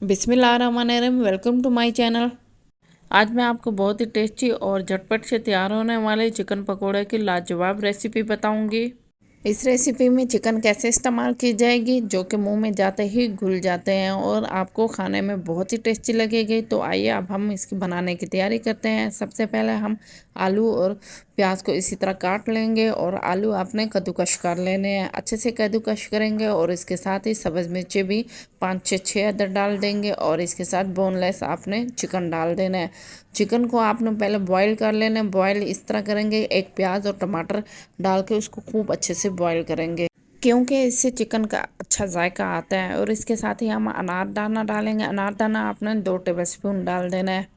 बिस्मिल्लाहिर्रहमानिर्रहीम। Welcome to my channel. आज मैं आपको बहुत ही टेस्टी और झटपट से तैयार होने वाले चिकन पकोड़े की लाजवाब रेसिपी बताऊंगी। इस रेसिपी में चिकन कैसे इस्तेमाल की जाएगी जो कि मुंह में जाते ही घुल जाते हैं और आपको खाने में बहुत ही टेस्टी लगेगी। तो आइए अब हम इसकी बनाने की तैयारी करते हैं। सबसे पहले हम आलू और प्याज को इसी तरह काट लेंगे और आलू आपने कद्दूकश कर लेने हैं। अच्छे से कद्दूकश करेंगे और इसके साथ ही सब्ज़ मिर्ची भी 5 से 6 अदर डाल देंगे और इसके साथ बोनलेस आपने चिकन डाल देना है। चिकन को आपने पहले बॉईल कर लेना है। बॉईल इस तरह करेंगे, एक प्याज और टमाटर डाल के उसको खूब अच्छे से बॉईल करेंगे क्योंकि इससे चिकन का अच्छा जायका आता है। और इसके साथ ही हम अनारदाना डालेंगे। अनारदाना आपने 2 टेबलस्पून डाल देना है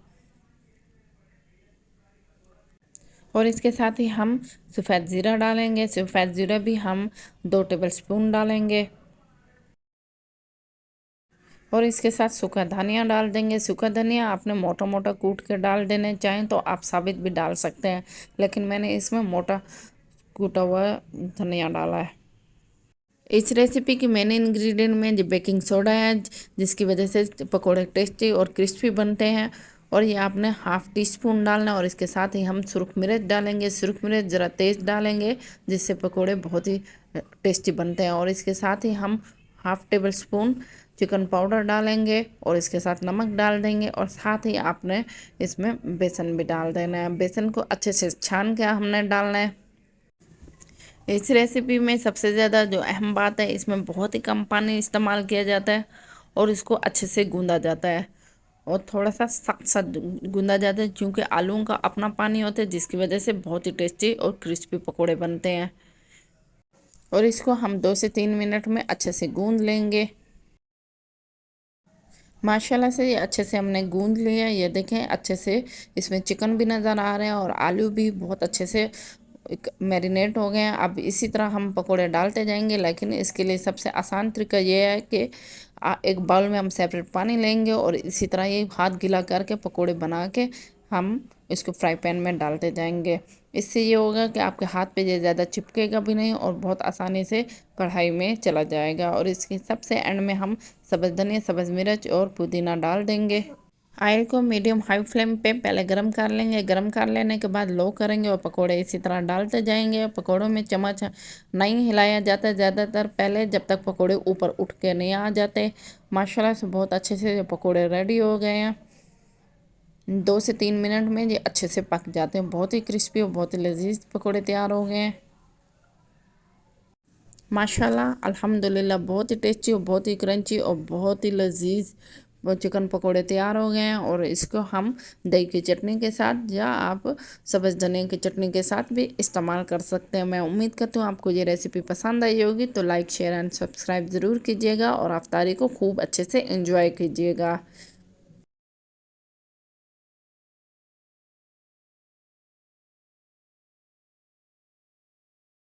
और इसके साथ ही हम सफ़ेद ज़ीरा डालेंगे। सफ़ेद ज़ीरा भी हम 2 टेबलस्पून डालेंगे और इसके साथ सूखा धनिया डाल देंगे। सूखा धनिया आपने मोटा मोटा कूट के डाल देने, चाहें तो आप साबित भी डाल सकते हैं, लेकिन मैंने इसमें मोटा कूटा हुआ धनिया डाला है। इस रेसिपी की मेन इंग्रेडिएंट में जो बेकिंग सोडा है, जिसकी वजह से पकोड़े टेस्टी और क्रिस्पी बनते हैं, और ये आपने हाफ़ टी स्पून डालना है। और इसके साथ ही हम सुरख मिर्च डालेंगे। सुरख मिर्च ज़रा तेज़ डालेंगे जिससे पकोड़े बहुत ही टेस्टी बनते हैं। और इसके साथ ही हम half table spoon chicken powder डालेंगे और इसके साथ नमक डाल देंगे और साथ ही आपने इसमें बेसन भी डाल देना है। बेसन को अच्छे से छान के हमने डालना है। इस रेसिपी में सबसे ज़्यादा जो अहम बात है, इसमें बहुत ही कम पानी इस्तेमाल किया जाता है और इसको अच्छे से गूंदा जाता है और थोड़ा सा सख्त सा गूंदा जाता है क्योंकि आलूओं का अपना पानी होता है, जिसकी वजह से बहुत ही टेस्टी और क्रिस्पी पकोड़े बनते हैं। और इसको हम 2 से 3 मिनट में अच्छे से गूंद लेंगे। माशाल्लाह से ये अच्छे से हमने गूंद लिया। ये देखें अच्छे से इसमें चिकन भी नज़र आ रहे हैं और आलू भी बहुत अच्छे से मैरिनेट हो गए हैं। अब इसी तरह हम पकोड़े डालते जाएंगे, लेकिन इसके लिए सबसे आसान तरीका ये है कि एक बाउल में हम सेपरेट पानी लेंगे और इसी तरह ये हाथ गीला करके पकोड़े बना के हम इसको फ्राई पैन में डालते जाएंगे। इससे ये होगा कि आपके हाथ पे ये ज़्यादा चिपकेगा भी नहीं और बहुत आसानी से कढ़ाई में चला जाएगा। और इसके सबसे एंड में हम सब्ज़ धनिया, सब्ज़ मिर्च और पुदीना डाल देंगे। ऑयल को मीडियम हाई फ्लेम पे पहले गरम कर लेंगे। गरम कर लेने के बाद लो करेंगे और पकोड़े इसी तरह डालते जाएंगे। पकोड़ों में चम्मच नहीं हिलाया जाता ज़्यादातर पहले, जब तक पकोड़े ऊपर उठ के नहीं आ जाते। माशाल्लाह से बहुत अच्छे से पकोड़े रेडी हो गए हैं। 2 से 3 मिनट में ये अच्छे से पक जाते हैं। बहुत ही क्रिस्पी और बहुत ही लजीज पकोड़े तैयार हो गए हैं। माशाल्लाह अल्हम्दुलिल्लाह बहुत ही टेस्टी और बहुत ही क्रंची और बहुत ही लजीज वो चिकन पकोड़े तैयार हो गए हैं। और इसको हम दही की चटनी के साथ या आप सब्ज़ धनिया की चटनी के साथ भी इस्तेमाल कर सकते हैं। मैं उम्मीद करती हूँ आपको ये रेसिपी पसंद आई होगी। तो लाइक, शेयर एंड सब्सक्राइब ज़रूर कीजिएगा और अफ्तारी को खूब अच्छे से एंजॉय कीजिएगा।